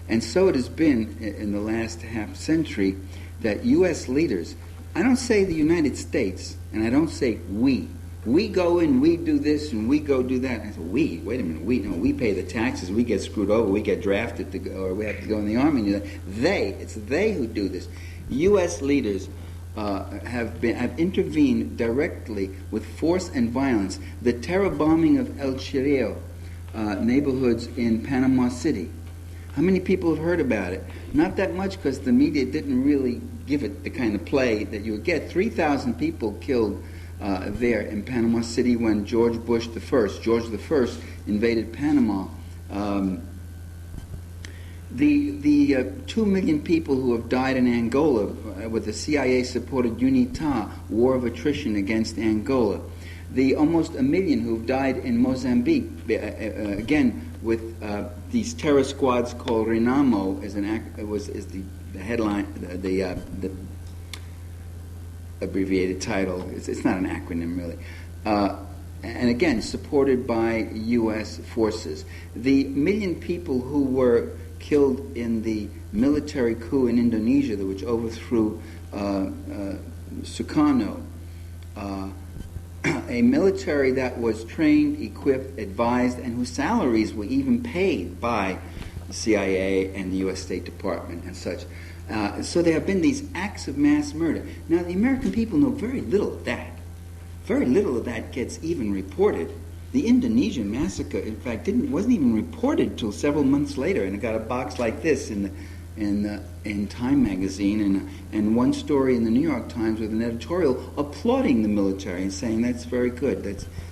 And so it has been in the last half century that U.S. leaders, I don't say the United States, and I don't say we. We go and we do this and we go do that. I said, we? Wait a minute. We pay the taxes. We get screwed over. We get drafted to go, or we have to go in the army. And it's they who do this. U.S. leaders have intervened directly with force and violence. The terror bombing of El Chirrio neighborhoods in Panama City. How many people have heard about it? Not that much, because the media didn't really give it the kind of play that you would get. 3,000 people killed there in Panama City when George I invaded Panama. The 2 million people who have died in Angola with the CIA-supported UNITA, war of attrition against Angola. The almost 1 million who have died in Mozambique, again with these terror squads called Renamo, is the headline, the abbreviated title. It's not an acronym really. And again, supported by U.S. forces. The 1 million people who were killed in the military coup in Indonesia, which overthrew Sukarno, a military that was trained, equipped, advised, and whose salaries were even paid by the CIA and the U.S. State Department and such. So there have been these acts of mass murder. Now, the American people know very little of that. Very little of that gets even reported. The Indonesian massacre, in fact, wasn't even reported until several months later, and it got a box like this in Time magazine, and one story in the New York Times with an editorial applauding the military and saying that's very good,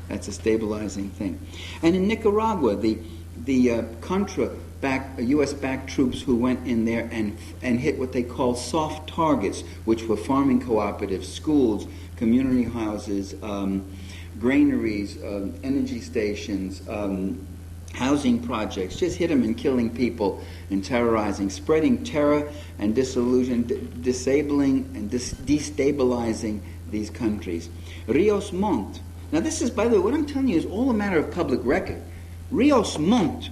that's a stabilizing thing. And in Nicaragua, the Contra U.S.-backed troops who went in there and hit what they call soft targets, which were farming cooperatives, schools, community houses, granaries, energy stations, housing projects, just hit them and killing people and terrorizing, spreading terror and disillusion, disabling and destabilizing these countries. Rios Montt. Now this is, by the way, what I'm telling you is all a matter of public record. Rios Montt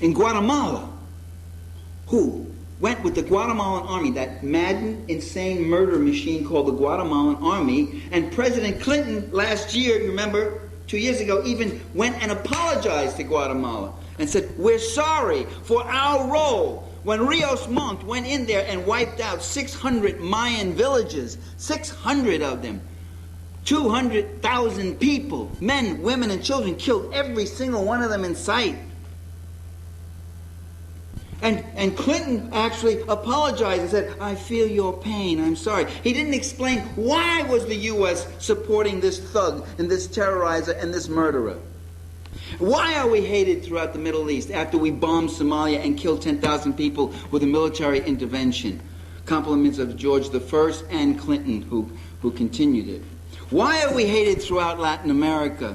in Guatemala, who went with the Guatemalan army, that maddened, insane murder machine called the Guatemalan army, and President Clinton last year, you remember, 2 years ago, even went and apologized to Guatemala and said, we're sorry for our role when Rios Montt went in there and wiped out 600 Mayan villages, 600 of them, 200,000 people, men, women, and children, killed every single one of them in sight. And Clinton actually apologized and said, I feel your pain, I'm sorry. He didn't explain why was the U.S. supporting this thug and this terrorizer and this murderer. Why are we hated throughout the Middle East after we bombed Somalia and killed 10,000 people with a military intervention? Compliments of George I and Clinton who continued it. Why are we hated throughout Latin America?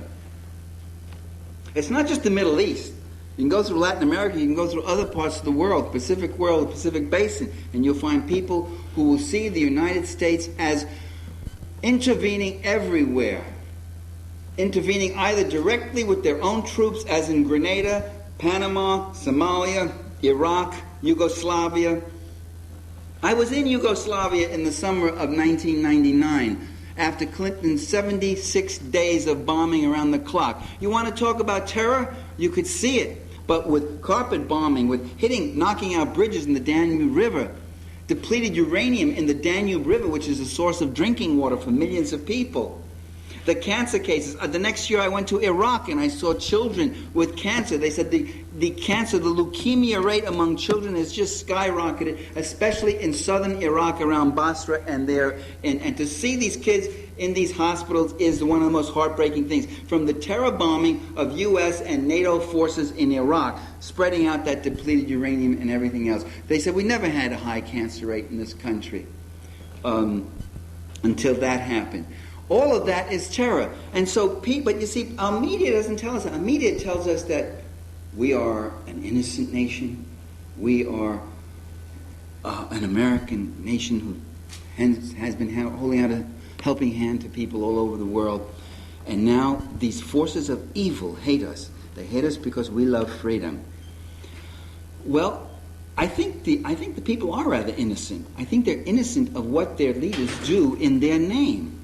It's not just the Middle East. You can go through Latin America, you can go through other parts of the world, Pacific Basin, and you'll find people who will see the United States as intervening everywhere. Intervening either directly with their own troops, as in Grenada, Panama, Somalia, Iraq, Yugoslavia. I was in Yugoslavia in the summer of 1999. After Clinton's 76 days of bombing around the clock. You want to talk about terror? You could see it. But with carpet bombing, with knocking out bridges in the Danube River, depleted uranium in the Danube River, which is a source of drinking water for millions of people. The cancer cases. The next year I went to Iraq and I saw children with cancer. They said the leukemia rate among children has just skyrocketed, especially in southern Iraq around Basra and there. And to see these kids in these hospitals is one of the most heartbreaking things. From the terror bombing of U.S. and NATO forces in Iraq, spreading out that depleted uranium and everything else. They said we never had a high cancer rate in this country until that happened. All of that is terror. And so, but you see, our media doesn't tell us that. Our media tells us that we are an innocent nation. We are an American nation who has been holding out a helping hand to people all over the world. And now these forces of evil hate us. They hate us because we love freedom. Well, I think the people are rather innocent. I think they're innocent of what their leaders do in their name.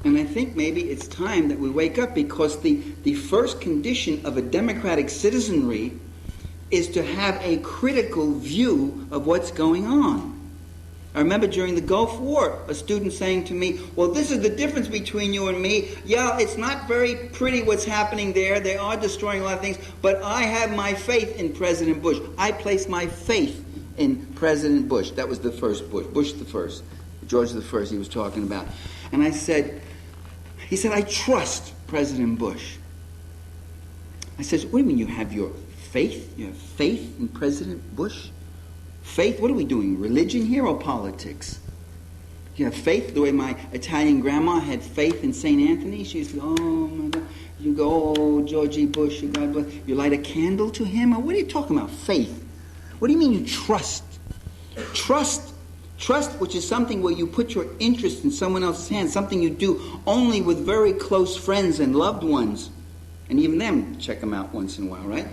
And I think maybe it's time that we wake up, because the first condition of a democratic citizenry is to have a critical view of what's going on. I remember during the Gulf War, a student saying to me, well, this is the difference between you and me. Yeah, it's not very pretty what's happening there. They are destroying a lot of things. But I have my faith in President Bush. I place my faith in President Bush. That was the first Bush. Bush the first. George the first he was talking about. And he said, I trust President Bush. I said, what do you mean you have your faith? You have faith in President Bush? Faith? What are we doing? Religion here or politics? You have faith the way my Italian grandma had faith in St. Anthony. She used to go, oh my God. You go, oh, Georgie Bush, God bless. You light a candle to him? Or what are you talking about? Faith. What do you mean you trust? Trust, which is something where you put your interest in someone else's hands, something you do only with very close friends and loved ones. And even them, check them out once in a while, right?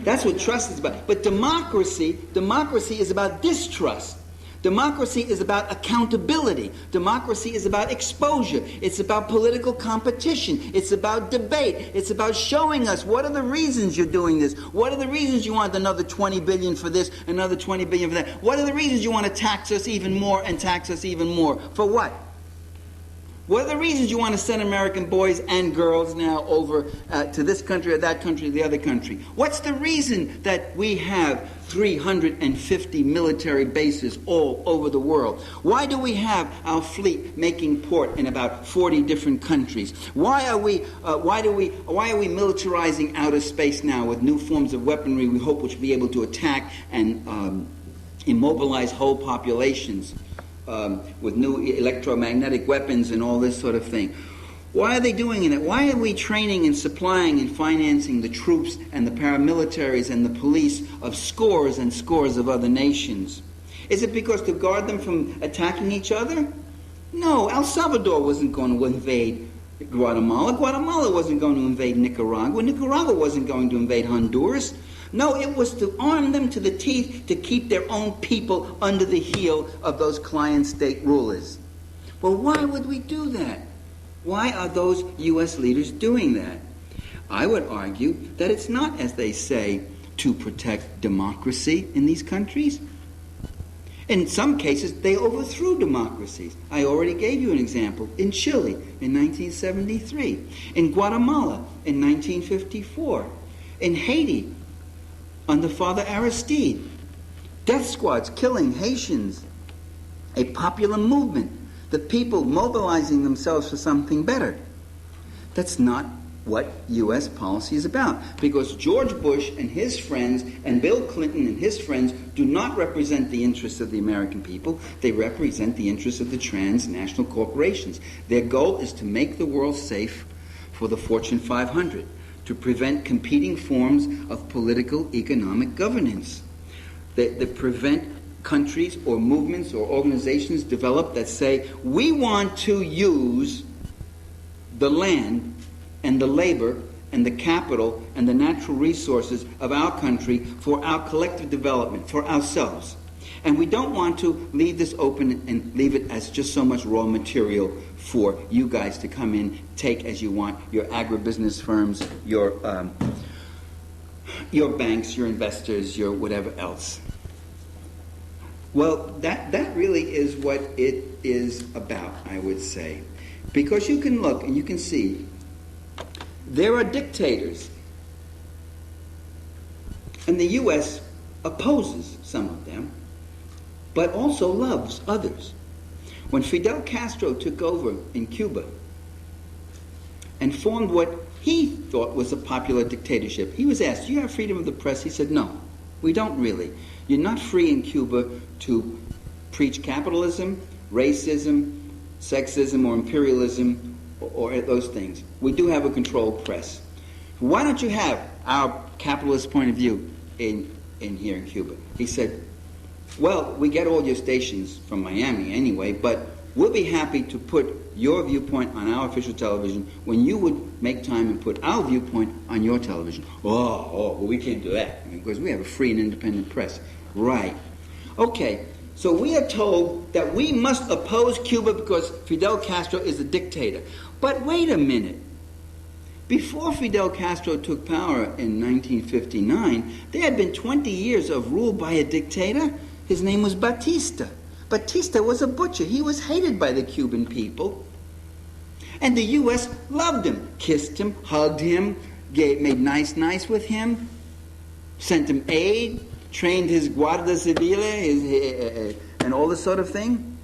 That's what trust is about. But democracy is about distrust. Democracy is about accountability. Democracy is about exposure. It's about political competition. It's about debate. It's about showing us what are the reasons you're doing this. What are the reasons you want another 20 billion for this, another 20 billion for that? What are the reasons you want to tax us even more and tax us even more? For what? What are the reasons you want to send American boys and girls now over to this country or that country or the other country? What's the reason that we have 350 military bases all over the world? Why do we have our fleet making port in about 40 different countries? Why are we militarizing outer space now with new forms of weaponry we hope which will be able to attack and immobilize whole populations? With new electromagnetic weapons and all this sort of thing. Why are they doing it? Why are we training and supplying and financing the troops and the paramilitaries and the police of scores and scores of other nations? Is it because to guard them from attacking each other? No, El Salvador wasn't going to invade Guatemala. Guatemala wasn't going to invade Nicaragua. Nicaragua wasn't going to invade Honduras. No, it was to arm them to the teeth to keep their own people under the heel of those client state rulers. Well, why would we do that? Why are those U.S. leaders doing that? I would argue that it's not, as they say, to protect democracy in these countries. In some cases, they overthrew democracies. I already gave you an example. In Chile, in 1973. In Guatemala, in 1954. In Haiti, under Father Aristide. Death squads killing Haitians. A popular movement. The people mobilizing themselves for something better. That's not what U.S. policy is about. Because George Bush and his friends and Bill Clinton and his friends do not represent the interests of the American people. They represent the interests of the transnational corporations. Their goal is to make the world safe for the Fortune 500. To prevent competing forms of political economic governance. That prevent countries or movements or organizations develop that say, we want to use the land and the labor and the capital and the natural resources of our country for our collective development, for ourselves. And we don't want to leave this open and leave it as just so much raw material for you guys to come in, take as you want, your agribusiness firms, your banks, your investors, your whatever else. Well, that really is what it is about, I would say. Because you can look and you can see there are dictators. And the U.S. opposes some of them, but also loves others. When Fidel Castro took over in Cuba and formed what he thought was a popular dictatorship, he was asked, do you have freedom of the press? He said, no, we don't really. You're not free in Cuba to preach capitalism, racism, sexism, or imperialism, or those things. We do have a controlled press. Why don't you have our capitalist point of view in here in Cuba? He said, well, we get all your stations from Miami anyway, but we'll be happy to put your viewpoint on our official television when you would make time and put our viewpoint on your television. Well, we can't do that because we have a free and independent press. Right. Okay, so we are told that we must oppose Cuba because Fidel Castro is a dictator. But wait a minute. Before Fidel Castro took power in 1959, there had been 20 years of rule by a dictator. His name was Batista. Batista was a butcher. He was hated by the Cuban people. And the U.S. loved him, kissed him, hugged him, made nice with him, sent him aid, trained his Guardia Civil and all this sort of thing.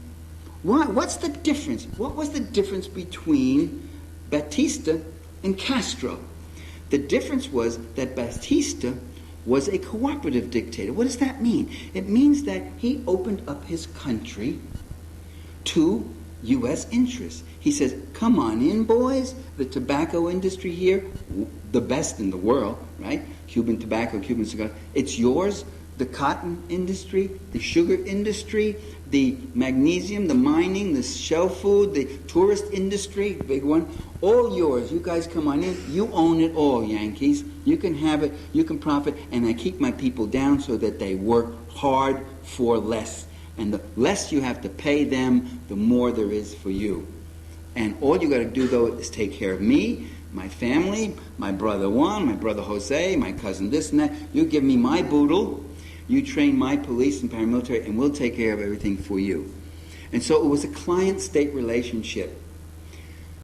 What's the difference? What was the difference between Batista and Castro? The difference was that Batista was a cooperative dictator. What does that mean? It means that he opened up his country to U.S. interests. He says, come on in, boys. The tobacco industry here, the best in the world, right? Cuban tobacco, Cuban cigars. It's yours. The cotton industry, the sugar industry, the magnesium, the mining, the shell food, the tourist industry, big one, all yours. You guys come on in. You own it all, Yankees. You can have it. You can profit. And I keep my people down so that they work hard for less. And the less you have to pay them, the more there is for you. And all you got to do, though, is take care of me, my family, my brother Juan, my brother Jose, my cousin this and that. You give me my boodle. You train my police and paramilitary, and we'll take care of everything for you. And so it was a client-state relationship.